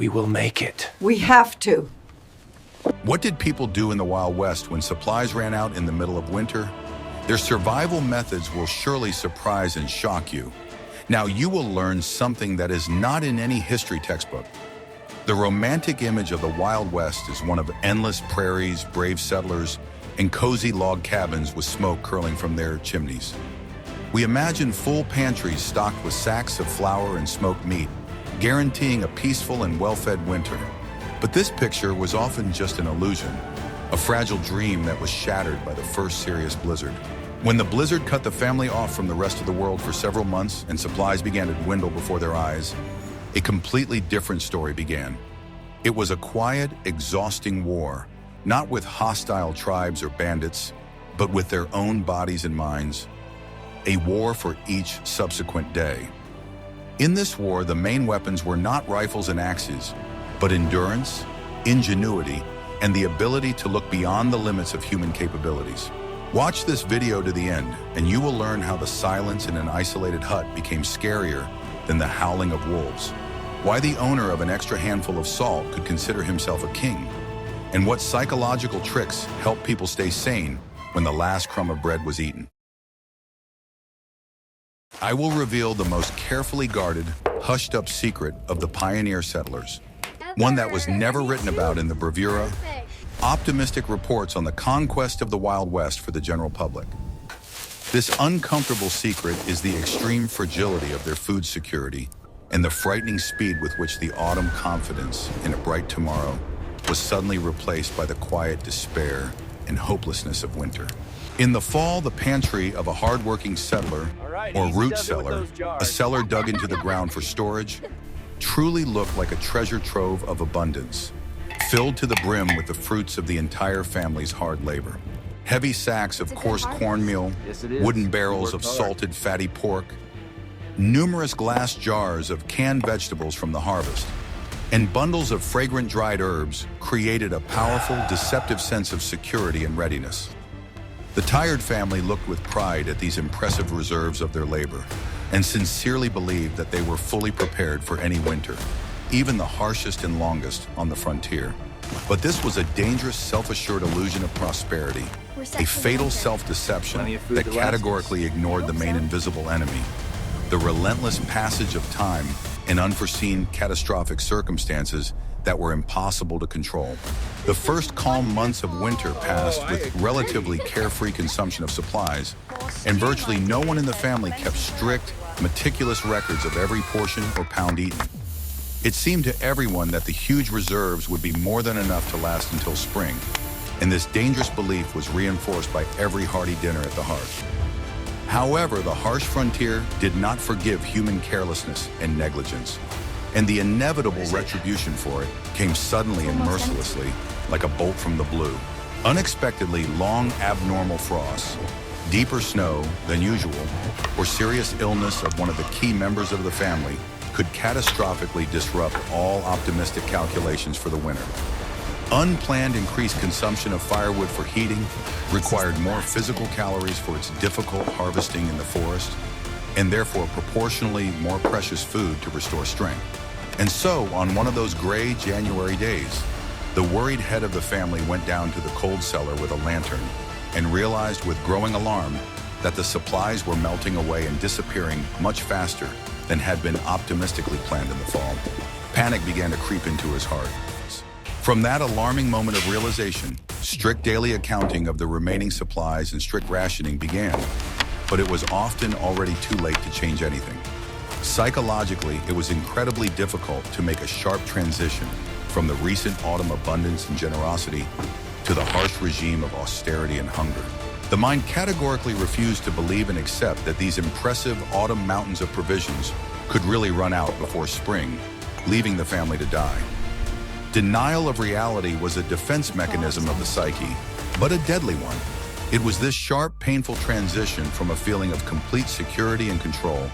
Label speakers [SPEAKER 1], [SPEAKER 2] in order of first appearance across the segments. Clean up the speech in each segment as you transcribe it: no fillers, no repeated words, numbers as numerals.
[SPEAKER 1] We will make it.
[SPEAKER 2] We have to.
[SPEAKER 3] What did people do in the Wild West when supplies ran out in the middle of winter? Their survival methods will surely surprise and shock you. Now you will learn something that is not in any history textbook. The romantic image of the Wild West is one of endless prairies, brave settlers, and cozy log cabins with smoke curling from their chimneys. We imagine full pantries stocked with sacks of flour and smoked meat, guaranteeing a peaceful and well-fed winter. But this picture was often just an illusion, a fragile dream that was shattered by the first serious blizzard. When the blizzard cut the family off from the rest of the world for several months and supplies began to dwindle before their eyes, a completely different story began. It was a quiet, exhausting war, not with hostile tribes or bandits, but with their own bodies and minds. A war for each subsequent day. In this war, the main weapons were not rifles and axes, but endurance, ingenuity, and the ability to look beyond the limits of human capabilities. Watch this video to the end, and you will learn how the silence in an isolated hut became scarier than the howling of wolves, why the owner of an extra handful of salt could consider himself a king, and what psychological tricks help people stay sane when the last crumb of bread was eaten. I will reveal the most carefully guarded, hushed-up secret of the pioneer settlers, one that was never written about in the bravura, optimistic reports on the conquest of the Wild West for the general public. This uncomfortable secret is the extreme fragility of their food security and the frightening speed with which the autumn confidence in a bright tomorrow was suddenly replaced by the quiet despair and hopelessness of winter. In the fall, the pantry of a hard-working settler, or root cellar, a cellar dug into the ground for storage, truly looked like a treasure trove of abundance, filled to the brim with the fruits of the entire family's hard labor. Heavy sacks of coarse cornmeal, wooden barrels of salted fatty pork, numerous glass jars of canned vegetables from the harvest, and bundles of fragrant dried herbs created a powerful, deceptive sense of security and readiness. The tired family looked with pride at these impressive reserves of their labor and sincerely believed that they were fully prepared for any winter, even the harshest and longest on the frontier. But this was a dangerous, self-assured illusion of prosperity, a fatal self-deception that categorically ignored the main invisible enemy, the relentless passage of time and unforeseen catastrophic circumstances that were impossible to control. The first calm months of winter passed with relatively carefree consumption of supplies, and virtually no one in the family kept strict, meticulous records of every portion or pound eaten. It seemed to everyone that the huge reserves would be more than enough to last until spring, and this dangerous belief was reinforced by every hearty dinner at the hearth. However, the harsh frontier did not forgive human carelessness and negligence, and the inevitable retribution for it came suddenly and mercilessly, like a bolt from the blue. Unexpectedly long abnormal frosts, deeper snow than usual, or serious illness of one of the key members of the family could catastrophically disrupt all optimistic calculations for the winter. Unplanned increased consumption of firewood for heating required more physical calories for its difficult harvesting in the forest, and therefore proportionally more precious food to restore strength. And so, on one of those gray January days, the worried head of the family went down to the cold cellar with a lantern and realized with growing alarm that the supplies were melting away and disappearing much faster than had been optimistically planned in the fall. Panic began to creep into his heart. From that alarming moment of realization, strict daily accounting of the remaining supplies and strict rationing began, but it was often already too late to change anything. Psychologically, it was incredibly difficult to make a sharp transition from the recent autumn abundance and generosity to the harsh regime of austerity and hunger. The mind categorically refused to believe and accept that these impressive autumn mountains of provisions could really run out before spring, leaving the family to die. Denial of reality was a defense mechanism of the psyche, but a deadly one. It was this sharp, painful transition from a feeling of complete security and control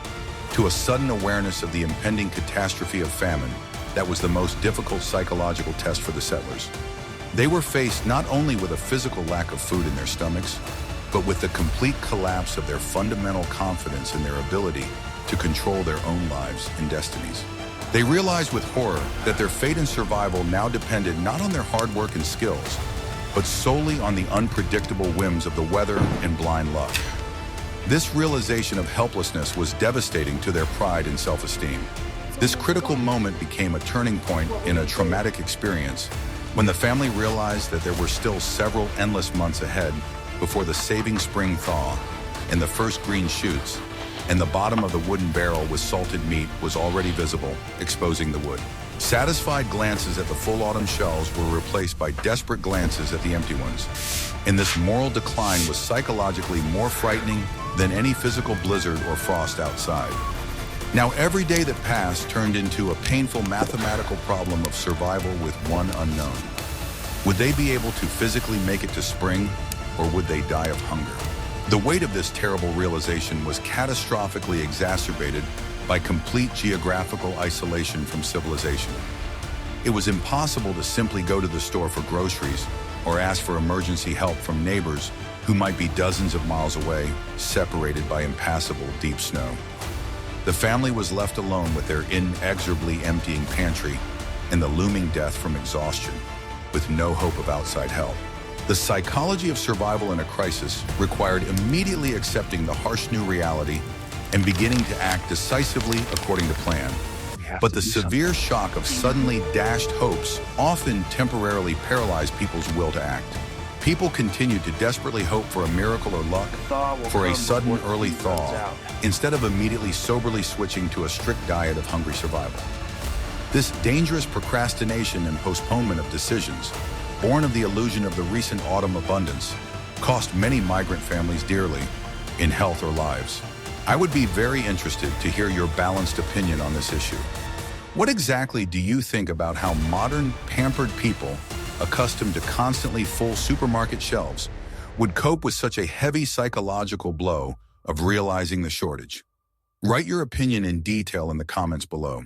[SPEAKER 3] to a sudden awareness of the impending catastrophe of famine that was the most difficult psychological test for the settlers. They were faced not only with a physical lack of food in their stomachs, but with the complete collapse of their fundamental confidence in their ability to control their own lives and destinies. They realized with horror that their fate and survival now depended not on their hard work and skills, but solely on the unpredictable whims of the weather and blind luck. This realization of helplessness was devastating to their pride and self-esteem. This critical moment became a turning point in a traumatic experience when the family realized that there were still several endless months ahead before the saving spring thaw and the first green shoots, and the bottom of the wooden barrel with salted meat was already visible, exposing the wood. Satisfied glances at the full autumn shelves were replaced by desperate glances at the empty ones, and this moral decline was psychologically more frightening than any physical blizzard or frost outside. Now every day that passed turned into a painful mathematical problem of survival with one unknown. Would they be able to physically make it to spring, or would they die of hunger? The weight of this terrible realization was catastrophically exacerbated by complete geographical isolation from civilization. It was impossible to simply go to the store for groceries or ask for emergency help from neighbors who might be dozens of miles away, separated by impassable deep snow. The family was left alone with their inexorably emptying pantry and the looming death from exhaustion, with no hope of outside help. The psychology of survival in a crisis required immediately accepting the harsh new reality and beginning to act decisively according to plan. But the severe shock of suddenly dashed hopes often temporarily paralyzed people's will to act. People continued to desperately hope for a miracle or luck, for a sudden early thaw, instead of immediately soberly switching to a strict diet of hungry survival. This dangerous procrastination and postponement of decisions, born of the illusion of the recent autumn abundance, cost many migrant families dearly in health or lives. I would be very interested to hear your balanced opinion on this issue. What exactly do you think about how modern, pampered people, accustomed to constantly full supermarket shelves, would cope with such a heavy psychological blow of realizing the shortage? Write your opinion in detail in the comments below.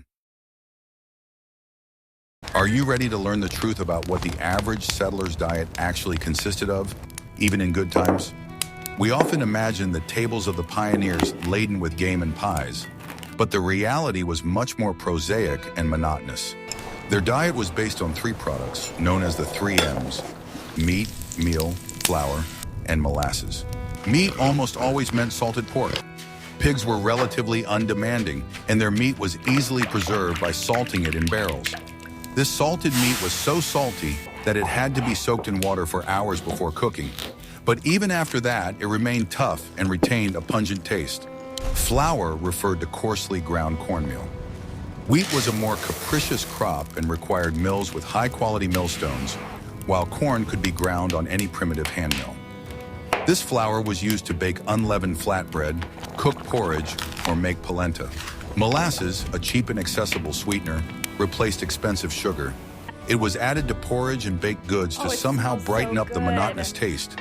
[SPEAKER 3] Are you ready to learn the truth about what the average settler's diet actually consisted of, even in good times? We often imagine the tables of the pioneers laden with game and pies, but the reality was much more prosaic and monotonous. Their diet was based on three products, known as the 3 M's: meat, meal, flour, and molasses. Meat almost always meant salted pork. Pigs were relatively undemanding, and their meat was easily preserved by salting it in barrels. This salted meat was so salty that it had to be soaked in water for hours before cooking. But even after that, it remained tough and retained a pungent taste. Flour referred to coarsely ground cornmeal. Wheat was a more capricious crop and required mills with high-quality millstones, while corn could be ground on any primitive hand mill. This flour was used to bake unleavened flatbread, cook porridge, or make polenta. Molasses, a cheap and accessible sweetener, replaced expensive sugar. It was added to porridge and baked goods to somehow brighten up the monotonous taste.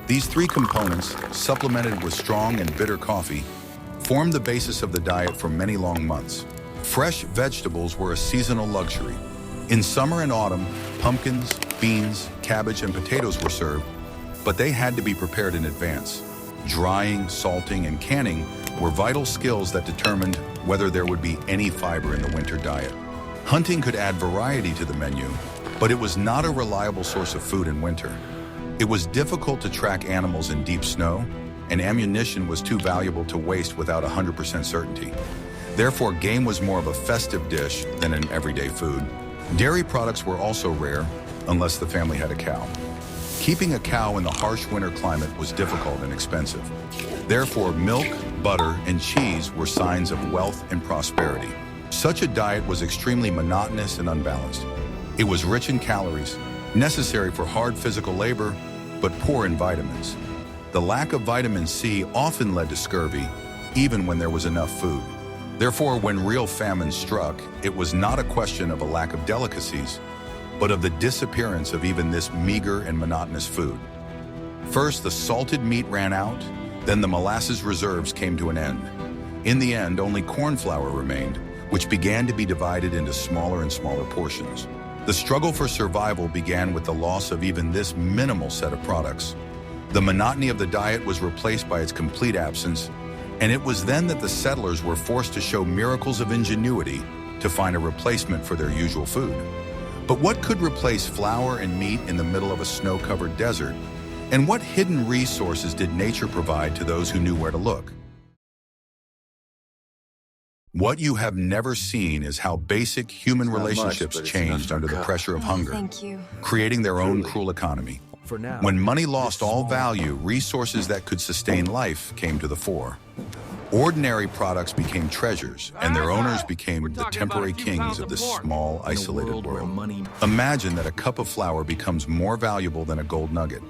[SPEAKER 3] These three components, supplemented with strong and bitter coffee, formed the basis of the diet for many long months. Fresh vegetables were a seasonal luxury. In summer and autumn, pumpkins, beans, cabbage, and potatoes were served, but they had to be prepared in advance. Drying, salting, and canning were vital skills that determined whether there would be any fiber in the winter diet. Hunting could add variety to the menu, but it was not a reliable source of food in winter. It was difficult to track animals in deep snow, and ammunition was too valuable to waste without 100% certainty. Therefore, game was more of a festive dish than an everyday food. Dairy products were also rare, unless the family had a cow. Keeping a cow in the harsh winter climate was difficult and expensive. Therefore, milk, butter, and cheese were signs of wealth and prosperity. Such a diet was extremely monotonous and unbalanced. It was rich in calories, necessary for hard physical labor, but poor in vitamins. The lack of vitamin C often led to scurvy, even when there was enough food. Therefore, when real famine struck, it was not a question of a lack of delicacies, but of the disappearance of even this meager and monotonous food. First, the salted meat ran out, then the molasses reserves came to an end. In the end, only corn flour remained, which began to be divided into smaller and smaller portions. The struggle for survival began with the loss of even this minimal set of products. The monotony of the diet was replaced by its complete absence, and it was then that the settlers were forced to show miracles of ingenuity to find a replacement for their usual food. But what could replace flour and meat in the middle of a snow-covered desert? And what hidden resources did nature provide to those who knew where to look? What you have never seen is how basic human relationships changed under the pressure of hunger, creating their own cruel economy. When money lost all value, resources that could sustain life came to the fore. Ordinary products became treasures, and their owners became the temporary kings of this small, isolated world. Imagine that a cup of flour becomes more valuable than a gold nugget.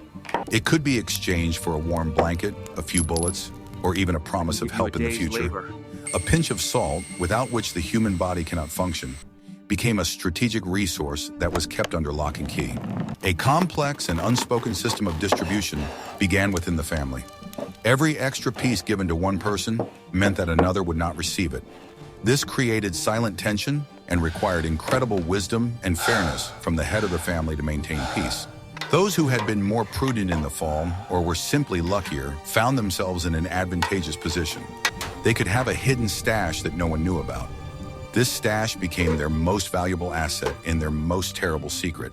[SPEAKER 3] It could be exchanged for a warm blanket, a few bullets, or even a promise of help in the future. A pinch of salt, without which the human body cannot function, became a strategic resource that was kept under lock and key. A complex and unspoken system of distribution began within the family. Every extra piece given to one person meant that another would not receive it. This created silent tension and required incredible wisdom and fairness from the head of the family to maintain peace. Those who had been more prudent in the fall, or were simply luckier, found themselves in an advantageous position. They could have a hidden stash that no one knew about. This stash became their most valuable asset and their most terrible secret,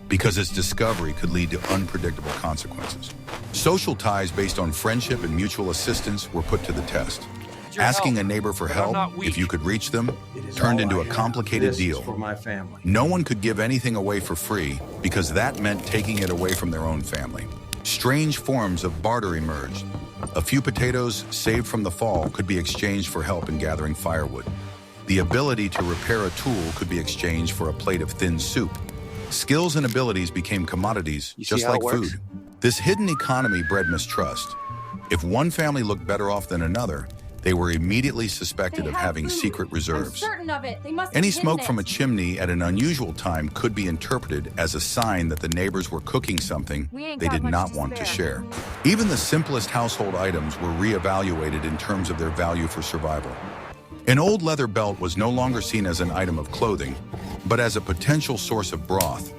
[SPEAKER 3] because its discovery could lead to unpredictable consequences. Social ties based on friendship and mutual assistance were put to the test. Asking a neighbor for help, if you could reach them, turned into a complicated deal. No one could give anything away for free because that meant taking it away from their own family. Strange forms of barter emerged. A few potatoes saved from the fall could be exchanged for help in gathering firewood. The ability to repair a tool could be exchanged for a plate of thin soup. Skills and abilities became commodities, just like food. This hidden economy bred mistrust. If one family looked better off than another, they were immediately suspected of having secret reserves. Any smoke from a chimney at an unusual time could be interpreted as a sign that the neighbors were cooking something they did not want to share. Even the simplest household items were reevaluated in terms of their value for survival. An old leather belt was no longer seen as an item of clothing, but as a potential source of broth.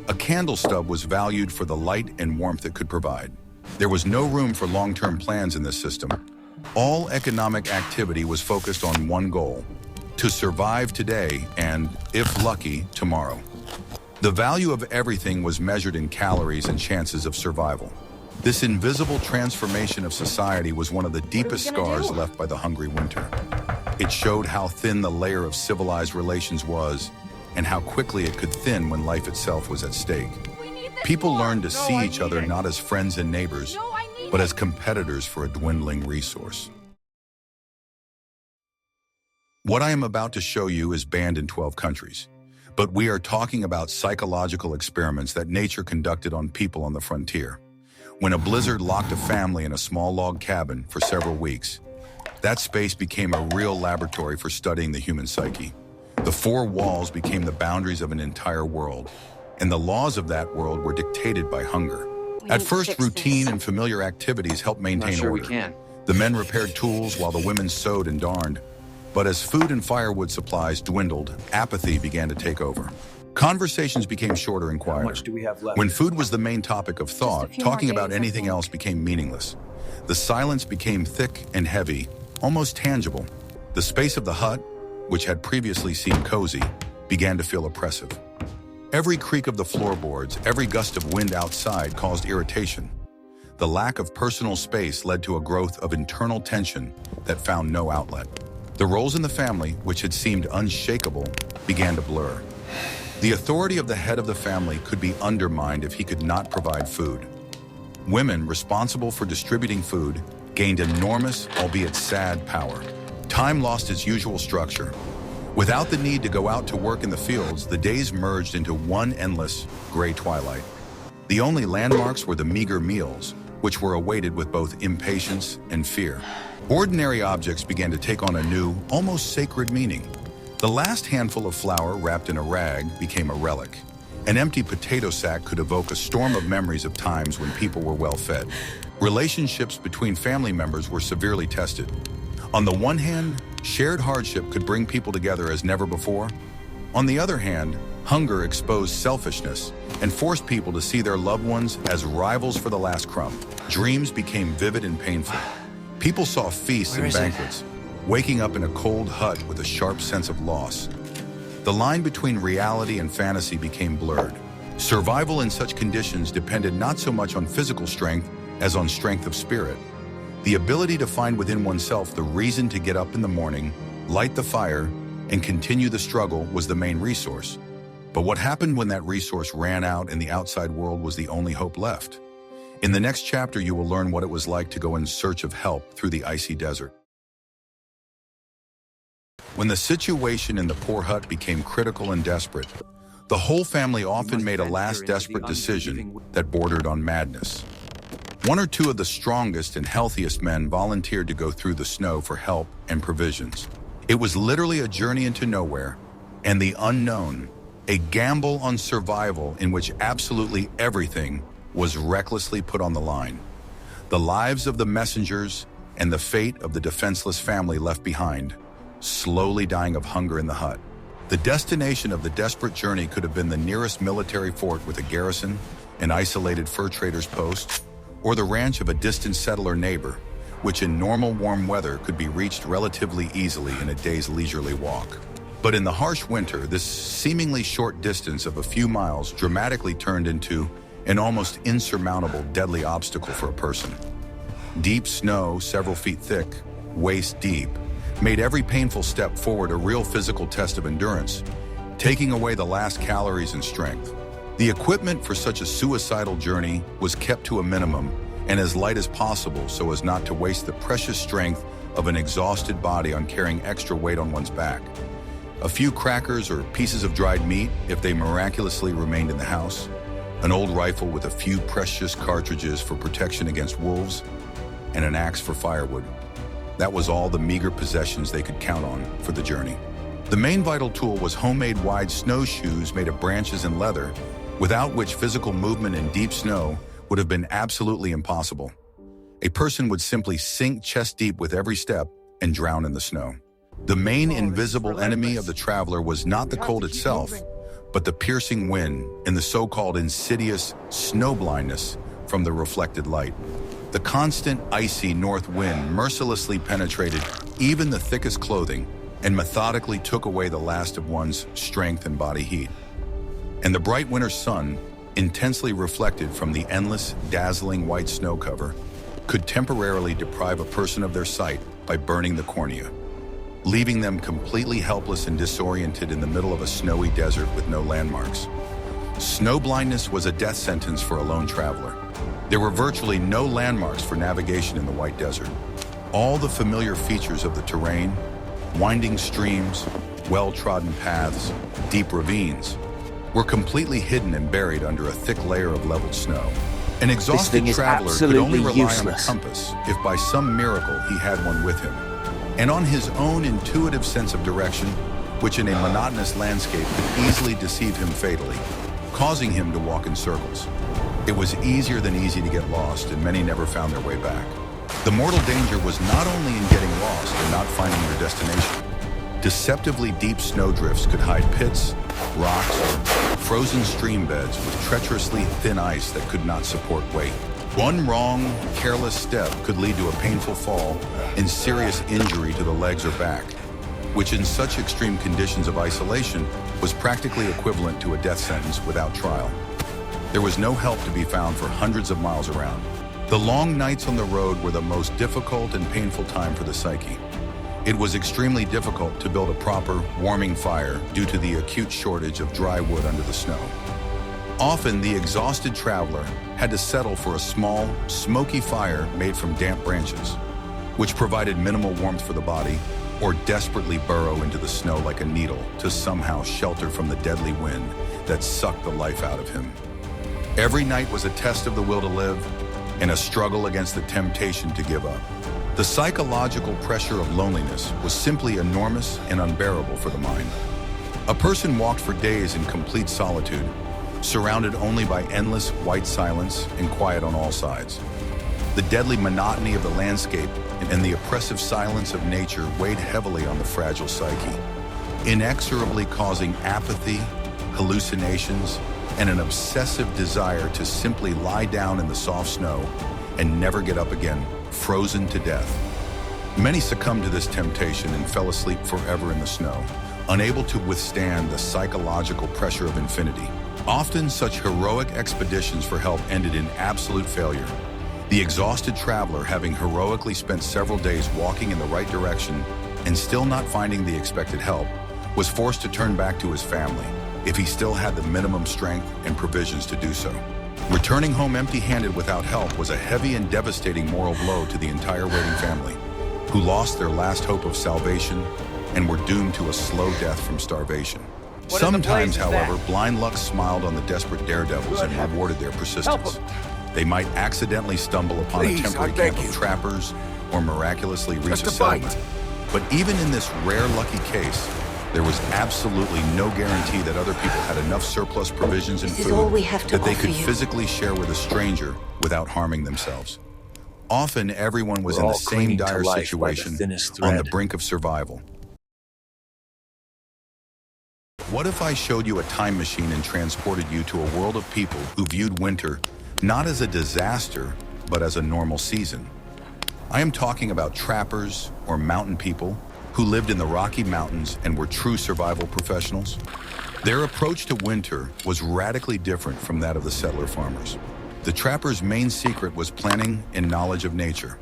[SPEAKER 3] A candle stub was valued for the light and warmth it could provide. There was no room for long-term plans in this system. All economic activity was focused on one goal: to survive today and, if lucky, tomorrow. The value of everything was measured in calories and chances of survival. This invisible transformation of society was one of the deepest scars left by the hungry winter. It showed how thin the layer of civilized relations was, and how quickly it could thin when life itself was at stake. People learned to see each other not as friends and neighbors, but as competitors for a dwindling resource. What I am about to show you is banned in 12 countries, but we are talking about psychological experiments that nature conducted on people on the frontier. When a blizzard locked a family in a small log cabin for several weeks, that space became a real laboratory for studying the human psyche. The four walls became the boundaries of an entire world, and the laws of that world were dictated by hunger. At first, routine and familiar activities helped maintain order. The men repaired tools while the women sewed and darned. But as food and firewood supplies dwindled, apathy began to take over. Conversations became shorter and quieter. When food was the main topic of thought, talking about anything else became meaningless. The silence became thick and heavy, almost tangible. The space of the hut, which had previously seemed cozy, began to feel oppressive. Every creak of the floorboards, every gust of wind outside caused irritation. The lack of personal space led to a growth of internal tension that found no outlet. The roles in the family, which had seemed unshakable, began to blur. The authority of the head of the family could be undermined if he could not provide food. Women responsible for distributing food gained enormous, albeit sad, power. Time lost its usual structure. Without the need to go out to work in the fields, the days merged into one endless, gray twilight. The only landmarks were the meager meals, which were awaited with both impatience and fear. Ordinary objects began to take on a new, almost sacred meaning. The last handful of flour wrapped in a rag became a relic. An empty potato sack could evoke a storm of memories of times when people were well fed. Relationships between family members were severely tested. On the one hand, shared hardship could bring people together as never before. On the other hand, hunger exposed selfishness and forced people to see their loved ones as rivals for the last crumb. Dreams became vivid and painful. People saw feasts and banquets, waking up in a cold hut with a sharp sense of loss. The line between reality and fantasy became blurred. Survival in such conditions depended not so much on physical strength as on strength of spirit. The ability to find within oneself the reason to get up in the morning, light the fire, and continue the struggle was the main resource. But what happened when that resource ran out and the outside world was the only hope left? In the next chapter, you will learn what it was like to go in search of help through the icy desert. When the situation in the poor hut became critical and desperate, the whole family often made a last desperate decision that bordered on madness. One or two of the strongest and healthiest men volunteered to go through the snow for help and provisions. It was literally a journey into nowhere and the unknown, a gamble on survival in which absolutely everything was recklessly put on the line. The lives of the messengers and the fate of the defenseless family left behind, slowly dying of hunger in the hut. The destination of the desperate journey could have been the nearest military fort with a garrison, an isolated fur trader's post, or the ranch of a distant settler neighbor, which in normal warm weather could be reached relatively easily in a day's leisurely walk. But in the harsh winter, this seemingly short distance of a few miles dramatically turned into an almost insurmountable deadly obstacle for a person. Deep snow, several feet thick, waist deep, made every painful step forward a real physical test of endurance, taking away the last calories and strength. The equipment for such a suicidal journey was kept to a minimum and as light as possible so as not to waste the precious strength of an exhausted body on carrying extra weight on one's back. A few crackers or pieces of dried meat, if they miraculously remained in the house, an old rifle with a few precious cartridges for protection against wolves, and an axe for firewood. That was all the meager possessions they could count on for the journey. The main vital tool was homemade wide snowshoes made of branches and leather, without which physical movement in deep snow would have been absolutely impossible. A person would simply sink chest deep with every step and drown in the snow. The main invisible enemy of the traveler was not the cold itself, but the piercing wind and the so-called insidious snow blindness from the reflected light. The constant icy north wind mercilessly penetrated even the thickest clothing and methodically took away the last of one's strength and body heat. And the bright winter sun, intensely reflected from the endless, dazzling white snow cover, could temporarily deprive a person of their sight by burning the cornea, leaving them completely helpless and disoriented in the middle of a snowy desert with no landmarks. Snow blindness was a death sentence for a lone traveler. There were virtually no landmarks for navigation in the white desert. All the familiar features of the terrain, winding streams, well-trodden paths, deep ravines, were completely hidden and buried under a thick layer of leveled snow. An exhausted traveler could only rely on a compass if by some miracle he had one with him, and on his own intuitive sense of direction, which in a monotonous landscape could easily deceive him fatally, causing him to walk in circles. It was easier than easy to get lost, and many never found their way back. The mortal danger was not only in getting lost and not finding their destination. Deceptively deep snowdrifts could hide pits, rocks, or frozen stream beds with treacherously thin ice that could not support weight. One wrong, careless step could lead to a painful fall and serious injury to the legs or back, which in such extreme conditions of isolation was practically equivalent to a death sentence without trial. There was no help to be found for hundreds of miles around. The long nights on the road were the most difficult and painful time for the psyche. It was extremely difficult to build a proper, warming fire due to the acute shortage of dry wood under the snow. Often, the exhausted traveler had to settle for a small, smoky fire made from damp branches, which provided minimal warmth for the body, or desperately burrow into the snow like a needle to somehow shelter from the deadly wind that sucked the life out of him. Every night was a test of the will to live and a struggle against the temptation to give up. The psychological pressure of loneliness was simply enormous and unbearable for the mind. A person walked for days in complete solitude, surrounded only by endless white silence and quiet on all sides. The deadly monotony of the landscape and the oppressive silence of nature weighed heavily on the fragile psyche, inexorably causing apathy, hallucinations, and an obsessive desire to simply lie down in the soft snow and never get up again, frozen to death. Many succumbed to this temptation and fell asleep forever in the snow, unable to withstand the psychological pressure of infinity. Often, such heroic expeditions for help ended in absolute failure. The exhausted traveler, having heroically spent several days walking in the right direction and still not finding the expected help, was forced to turn back to his family, if he still had the minimum strength and provisions to do so. Returning home empty-handed without help was a heavy and devastating moral blow to the entire waiting family, who lost their last hope of salvation and were doomed to a slow death from starvation. Sometimes, however, blind luck smiled on the desperate daredevils and rewarded their persistence. They might accidentally stumble upon a temporary camp of trappers or miraculously reach a settlement. But even in this rare lucky case, there was absolutely no guarantee that other people had enough surplus provisions and food that they could physically share with a stranger without harming themselves. Often, everyone was in the same dire situation, on the brink of survival. What if I showed you a time machine and transported you to a world of people who viewed winter not as a disaster, but as a normal season? I am talking about trappers or mountain people who lived in the Rocky Mountains and were true survival professionals. Their approach to winter was radically different from that of the settler farmers. The trapper's main secret was planning and knowledge of nature.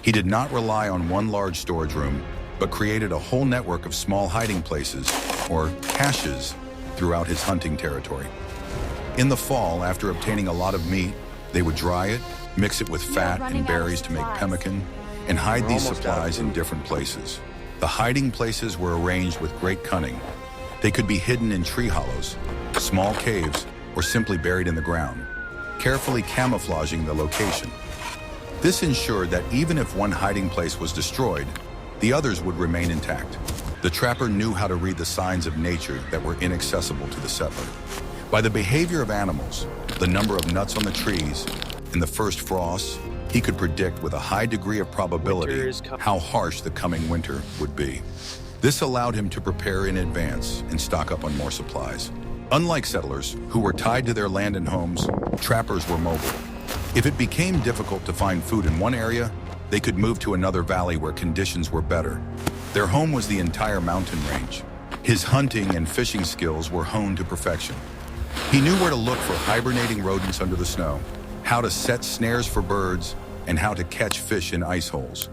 [SPEAKER 3] He did not rely on one large storage room, but created a whole network of small hiding places, or caches, throughout his hunting territory. In the fall, after obtaining a lot of meat, they would dry it, mix it with fat and berries to make pemmican, and hide these supplies in different places. The hiding places were arranged with great cunning. They could be hidden in tree hollows, small caves, or simply buried in the ground, carefully camouflaging the location. This ensured that even if one hiding place was destroyed, the others would remain intact. The trapper knew how to read the signs of nature that were inaccessible to the settler. By the behavior of animals, the number of nuts on the trees, and the first frosts, he could predict with a high degree of probability how harsh the coming winter would be. This allowed him to prepare in advance and stock up on more supplies. Unlike settlers, who were tied to their land and homes, trappers were mobile. If it became difficult to find food in one area, they could move to another valley where conditions were better. Their home was the entire mountain range. His hunting and fishing skills were honed to perfection. He knew where to look for hibernating rodents under the snow, how to set snares for birds, and how to catch fish in ice holes.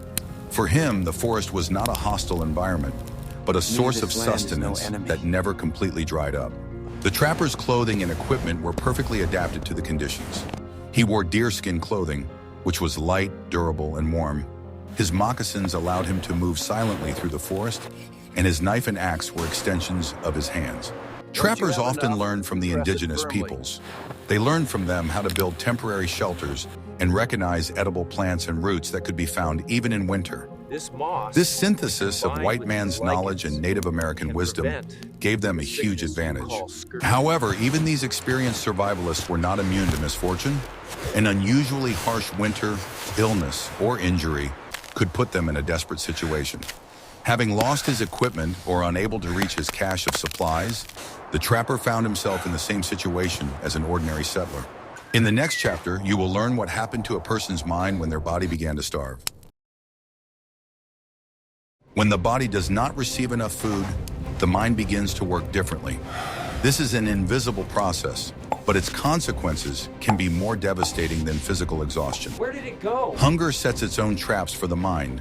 [SPEAKER 3] For him, the forest was not a hostile environment, but a source of sustenance that never completely dried up. The trapper's clothing and equipment were perfectly adapted to the conditions. He wore deerskin clothing, which was light, durable, and warm. His moccasins allowed him to move silently through the forest, and his knife and axe were extensions of his hands. Trappers often learned from the indigenous peoples. They learned from them how to build temporary shelters and recognize edible plants and roots that could be found even in winter. This synthesis of white man's knowledge and Native American wisdom gave them a huge advantage. However, even these experienced survivalists were not immune to misfortune. An unusually harsh winter, illness, or injury could put them in a desperate situation. Having lost his equipment or unable to reach his cache of supplies, the trapper found himself in the same situation as an ordinary settler. In the next chapter, you will learn what happened to a person's mind when their body began to starve. When the body does not receive enough food, the mind begins to work differently. This is an invisible process, but its consequences can be more devastating than physical exhaustion.
[SPEAKER 1] Where did it go?
[SPEAKER 3] Hunger sets its own traps for the mind,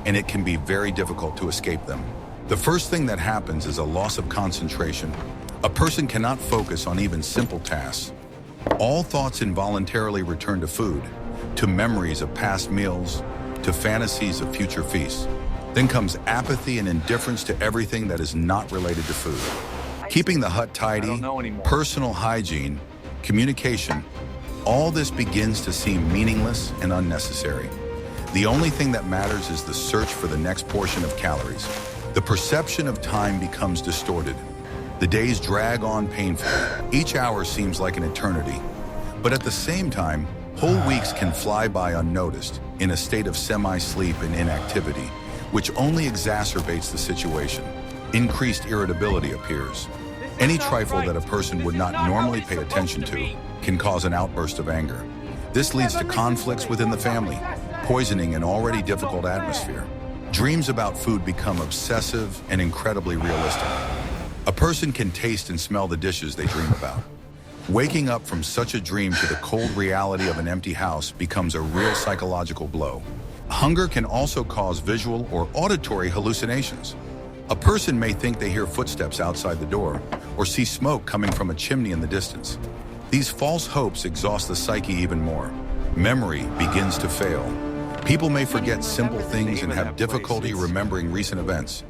[SPEAKER 3] and it can be very difficult to escape them. The first thing that happens is a loss of concentration. A person cannot focus on even simple tasks. All thoughts involuntarily return to food, to memories of past meals, to fantasies of future feasts. Then comes apathy and indifference to everything that is not related to food. Keeping the hut tidy, personal hygiene, communication, all this begins to seem meaningless and unnecessary. The only thing that matters is the search for the next portion of calories. The perception of time becomes distorted. The days drag on painfully. Each hour seems like an eternity. But at the same time, whole weeks can fly by unnoticed, in a state of semi-sleep and inactivity, which only exacerbates the situation. Increased irritability appears. Any trifle that a person would not normally pay attention to can cause an outburst of anger. This leads to conflicts within the family, poisoning an already difficult atmosphere. Dreams about food become obsessive and incredibly realistic. A person can taste and smell the dishes they dream about. Waking up from such a dream to the cold reality of an empty house becomes a real psychological blow. Hunger can also cause visual or auditory hallucinations. A person may think they hear footsteps outside the door or see smoke coming from a chimney in the distance. These false hopes exhaust the psyche even more. Memory begins to fail. People may forget simple things and have difficulty remembering recent events.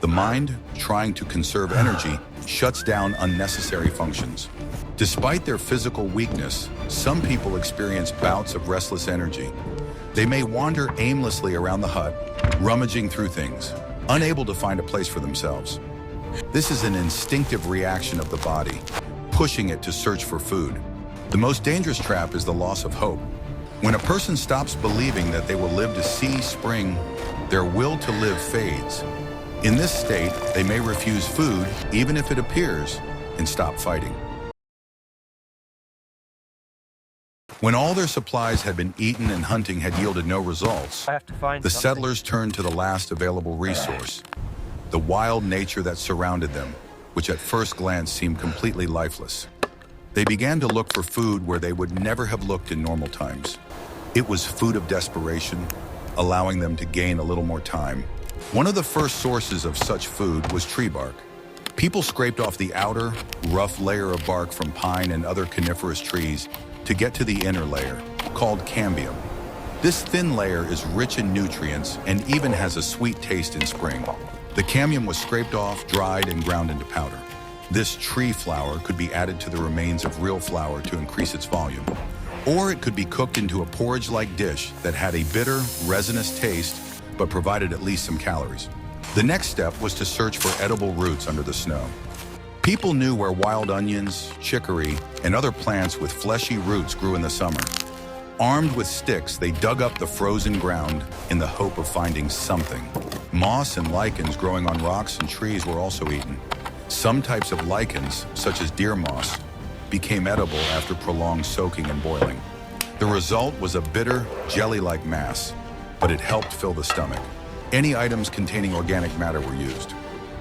[SPEAKER 3] The mind, trying to conserve energy, shuts down unnecessary functions. Despite their physical weakness, some people experience bouts of restless energy. They may wander aimlessly around the hut, rummaging through things, unable to find a place for themselves. This is an instinctive reaction of the body, pushing it to search for food. The most dangerous trap is the loss of hope. When a person stops believing that they will live to see spring, their will to live fades. In this state, they may refuse food, even if it appears, and stop fighting. When all their supplies had been eaten and hunting had yielded no results, the settlers turned to the last available resource, the wild nature that surrounded them, which at first glance seemed completely lifeless. They began to look for food where they would never have looked in normal times. It was food of desperation, allowing them to gain a little more time. One of the first sources of such food was tree bark. People scraped off the outer, rough layer of bark from pine and other coniferous trees to get to the inner layer, called cambium. This thin layer is rich in nutrients and even has a sweet taste in spring. The cambium was scraped off, dried, and ground into powder. This tree flour could be added to the remains of real flour to increase its volume. Or it could be cooked into a porridge-like dish that had a bitter, resinous taste, but provided at least some calories. The next step was to search for edible roots under the snow. People knew where wild onions, chicory, and other plants with fleshy roots grew in the summer. Armed with sticks, they dug up the frozen ground in the hope of finding something. Moss and lichens growing on rocks and trees were also eaten. Some types of lichens, such as deer moss, became edible after prolonged soaking and boiling. The result was a bitter, jelly-like mass, but it helped fill the stomach. Any items containing organic matter were used.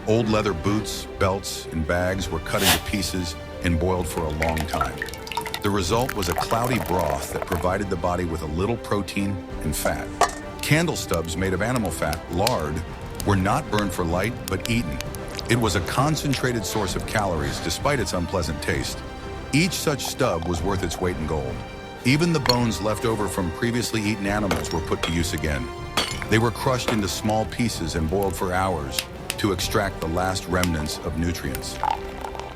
[SPEAKER 3] Old leather boots, belts, and bags were cut into pieces and boiled for a long time. The result was a cloudy broth that provided the body with a little protein and fat. Candle stubs made of animal fat, lard, were not burned for light, but eaten. It was a concentrated source of calories despite its unpleasant taste. Each such stub was worth its weight in gold. Even the bones left over from previously eaten animals were put to use again. They were crushed into small pieces and boiled for hours to extract the last remnants of nutrients.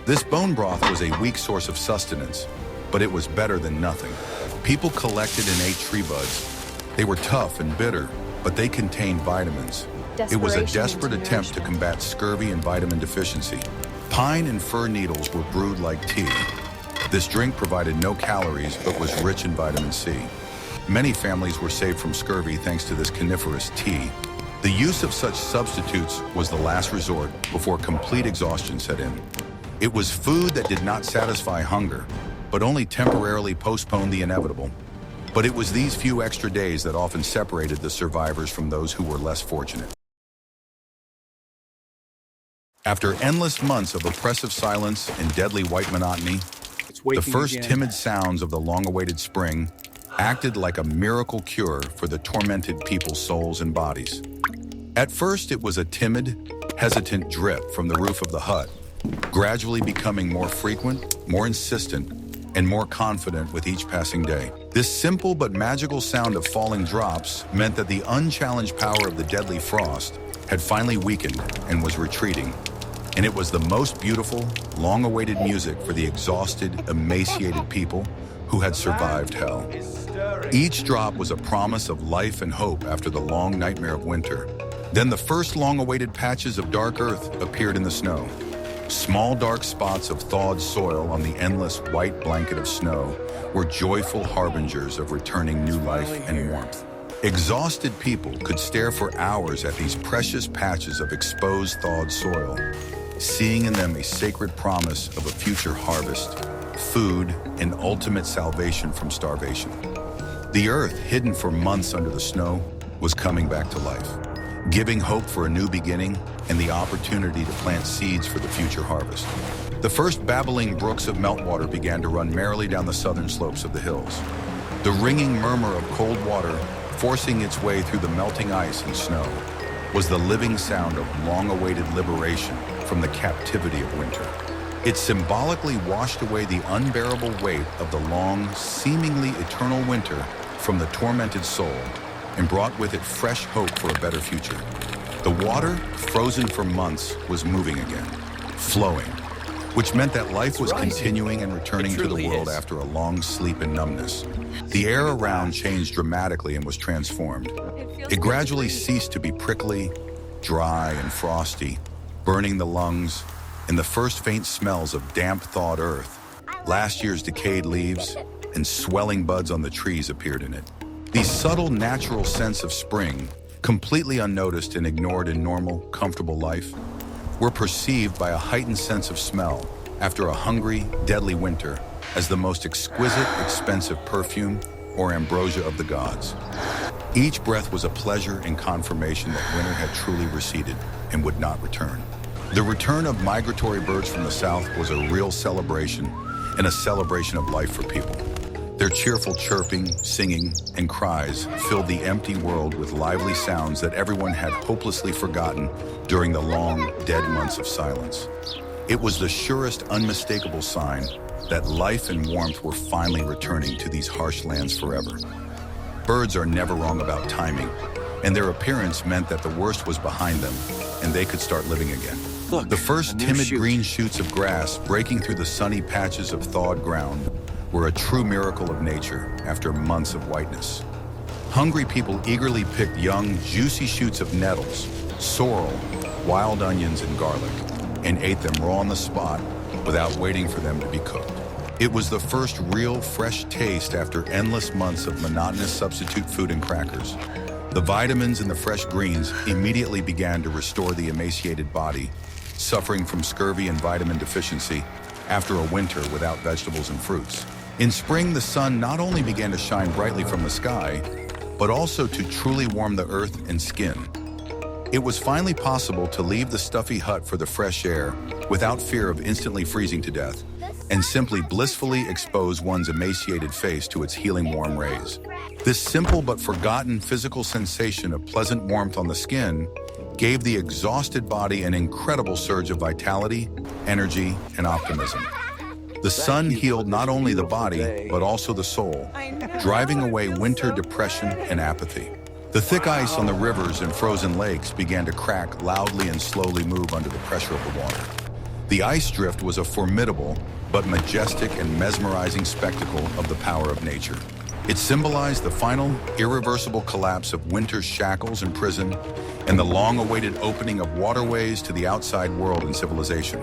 [SPEAKER 3] This bone broth was a weak source of sustenance, but it was better than nothing. People collected and ate tree buds. They were tough and bitter, but they contained vitamins. It was a desperate attempt to combat scurvy and vitamin deficiency. Pine and fir needles were brewed like tea. This drink provided no calories, but was rich in vitamin C. Many families were saved from scurvy thanks to this coniferous tea. The use of such substitutes was the last resort before complete exhaustion set in. It was food that did not satisfy hunger, but only temporarily postponed the inevitable. But it was these few extra days that often separated the survivors from those who were less fortunate. After endless months of oppressive silence and deadly white monotony, the first timid sounds of the long-awaited spring acted like a miracle cure for the tormented people's souls and bodies. At first, it was a timid, hesitant drip from the roof of the hut, gradually becoming more frequent, more insistent, and more confident with each passing day. This simple but magical sound of falling drops meant that the unchallenged power of the deadly frost had finally weakened and was retreating. And it was the most beautiful, long-awaited music for the exhausted, emaciated people who had survived hell. Each drop was a promise of life and hope after the long nightmare of winter. Then the first long-awaited patches of dark earth appeared in the snow. Small dark spots of thawed soil on the endless white blanket of snow were joyful harbingers of returning new life and warmth. Exhausted people could stare for hours at these precious patches of exposed thawed soil, seeing in them a sacred promise of a future harvest, food, and ultimate salvation from starvation. The earth, hidden for months under the snow, was coming back to life. giving hope for a new beginning and the opportunity to plant seeds for the future harvest. The first babbling brooks of meltwater began to run merrily down the southern slopes of the hills. The ringing murmur of cold water forcing its way through the melting ice and snow was the living sound of long-awaited liberation from the captivity of winter. It symbolically washed away the unbearable weight of the long, seemingly eternal winter from the tormented soul and brought with it fresh hope for a better future. The water, frozen for months, was moving again, flowing, which meant that life was continuing and returning to the world after a long sleep and numbness. The air around changed dramatically and was transformed. It gradually ceased to be prickly, dry, and frosty, burning the lungs, and the first faint smells of damp, thawed earth, last year's decayed leaves, and swelling buds on the trees appeared in it. These subtle, natural scents of spring, completely unnoticed and ignored in normal, comfortable life, were perceived by a heightened sense of smell after a hungry, deadly winter as the most exquisite, expensive perfume or ambrosia of the gods. Each breath was a pleasure and confirmation that winter had truly receded and would not return. The return of migratory birds from the south was a real celebration and a celebration of life for people. Their cheerful chirping, singing, and cries filled the empty world with lively sounds that everyone had hopelessly forgotten during the long, dead months of silence. It was the surest, unmistakable sign that life and warmth were finally returning to these harsh lands forever. Birds are never wrong about timing, and their appearance meant that the worst was behind them, and they could start living again.
[SPEAKER 1] Look,
[SPEAKER 3] the first timid green shoots of grass breaking through the sunny patches of thawed ground were a true miracle of nature after months of whiteness. Hungry people eagerly picked young, juicy shoots of nettles, sorrel, wild onions, and garlic, and ate them raw on the spot without waiting for them to be cooked. It was the first real, fresh taste after endless months of monotonous substitute food and crackers. The vitamins in the fresh greens immediately began to restore the emaciated body, suffering from scurvy and vitamin deficiency after a winter without vegetables and fruits. In spring, the sun not only began to shine brightly from the sky, but also to truly warm the earth and skin. It was finally possible to leave the stuffy hut for the fresh air without fear of instantly freezing to death, and simply blissfully expose one's emaciated face to its healing warm rays. This simple but forgotten physical sensation of pleasant warmth on the skin gave the exhausted body an incredible surge of vitality, energy, and optimism. The sun healed not only the body, but also the soul, driving away winter depression and apathy. The thick ice on the rivers and frozen lakes began to crack loudly and slowly move under the pressure of the water. The ice drift was a formidable but majestic and mesmerizing spectacle of the power of nature. It symbolized the final, irreversible collapse of winter's shackles and prison and the long-awaited opening of waterways to the outside world and civilization.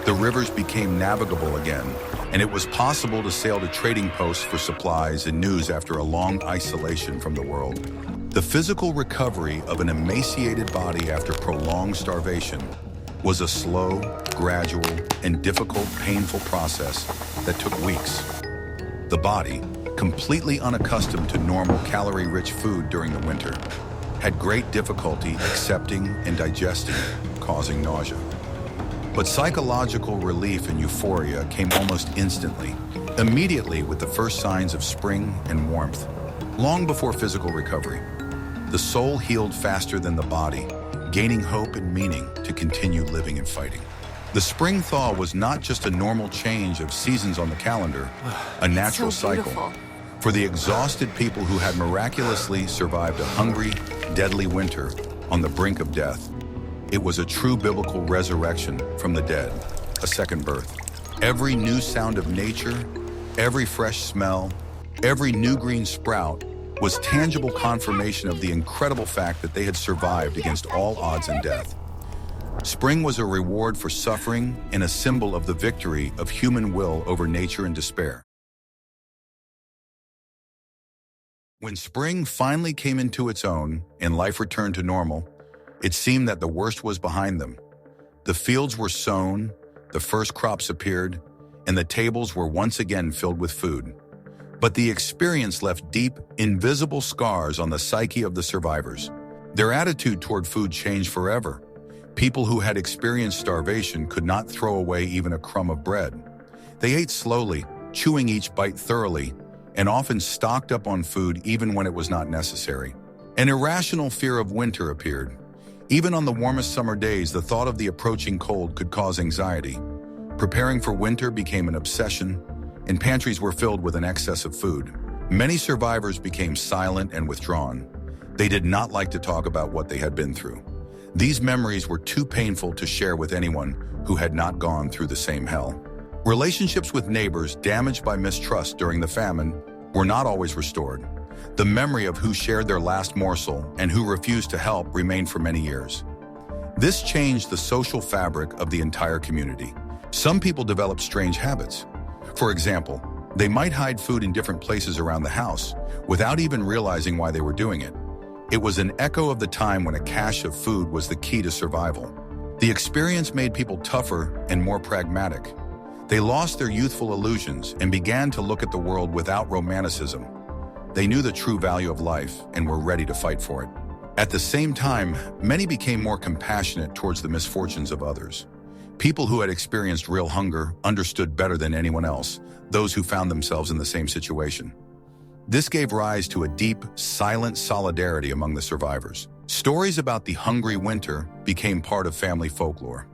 [SPEAKER 3] The rivers became navigable again, and it was possible to sail to trading posts for supplies and news after a long isolation from the world. The physical recovery of an emaciated body after prolonged starvation was a slow, gradual, and difficult, painful process that took weeks. The body, completely unaccustomed to normal calorie-rich food during the winter, had great difficulty accepting and digesting, causing nausea. But psychological relief and euphoria came almost instantly, immediately with the first signs of spring and warmth. Long before physical recovery, the soul healed faster than the body, gaining hope and meaning to continue living and fighting. The spring thaw was not just a normal change of seasons on the calendar, a natural cycle. For the exhausted people who had miraculously survived a hungry, deadly winter on the brink of death, it was a true biblical resurrection from the dead, a second birth. Every new sound of nature, every fresh smell, every new green sprout was tangible confirmation of the incredible fact that they had survived against all odds and death. Spring was a reward for suffering and a symbol of the victory of human will over nature and despair. When spring finally came into its own and life returned to normal, it seemed that the worst was behind them. The fields were sown, the first crops appeared, and the tables were once again filled with food. But the experience left deep, invisible scars on the psyche of the survivors. Their attitude toward food changed forever. People who had experienced starvation could not throw away even a crumb of bread. They ate slowly, chewing each bite thoroughly, and often stocked up on food even when it was not necessary. An irrational fear of winter appeared. Even on the warmest summer days, the thought of the approaching cold could cause anxiety. Preparing for winter became an obsession, and pantries were filled with an excess of food. Many survivors became silent and withdrawn. They did not like to talk about what they had been through. These memories were too painful to share with anyone who had not gone through the same hell. Relationships with neighbors damaged by mistrust during the famine were not always restored. The memory of who shared their last morsel and who refused to help remained for many years. This changed the social fabric of the entire community. Some people developed strange habits. For example, they might hide food in different places around the house without even realizing why they were doing it. It was an echo of the time when a cache of food was the key to survival. The experience made people tougher and more pragmatic. They lost their youthful illusions and began to look at the world without romanticism. They knew the true value of life and were ready to fight for it. At the same time, many became more compassionate towards the misfortunes of others. People who had experienced real hunger understood better than anyone else those who found themselves in the same situation. This gave rise to a deep, silent solidarity among the survivors. Stories about the hungry winter became part of family folklore.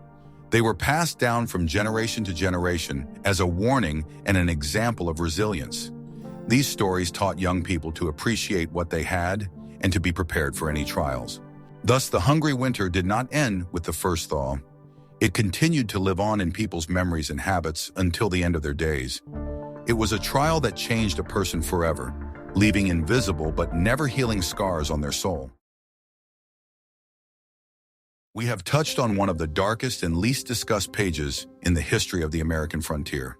[SPEAKER 3] They were passed down from generation to generation as a warning and an example of resilience. These stories taught young people to appreciate what they had and to be prepared for any trials. Thus, the hungry winter did not end with the first thaw. It continued to live on in people's memories and habits until the end of their days. It was a trial that changed a person forever, leaving invisible but never healing scars on their soul. We have touched on one of the darkest and least discussed pages in the history of the American frontier.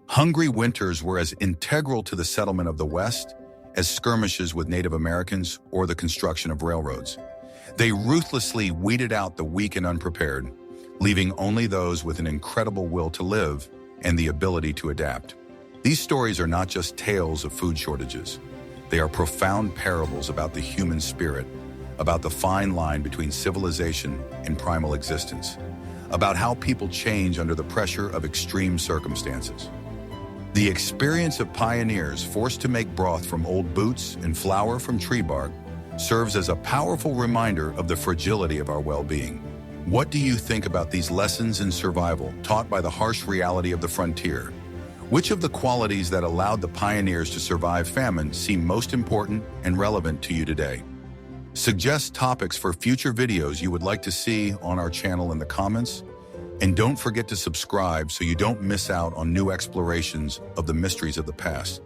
[SPEAKER 3] Hungry winters were as integral to the settlement of the West as skirmishes with Native Americans or the construction of railroads. They ruthlessly weeded out the weak and unprepared, leaving only those with an incredible will to live and the ability to adapt. These stories are not just tales of food shortages. They are profound parables about the human spirit, about the fine line between civilization and primal existence, about how people change under the pressure of extreme circumstances. The experience of pioneers forced to make broth from old boots and flour from tree bark serves as a powerful reminder of the fragility of our well-being. What do you think about these lessons in survival taught by the harsh reality of the frontier? Which of the qualities that allowed the pioneers to survive famine seem most important and relevant to you today? Suggest topics for future videos you would like to see on our channel in the comments. And don't forget to subscribe so you don't miss out on new explorations of the mysteries of the past.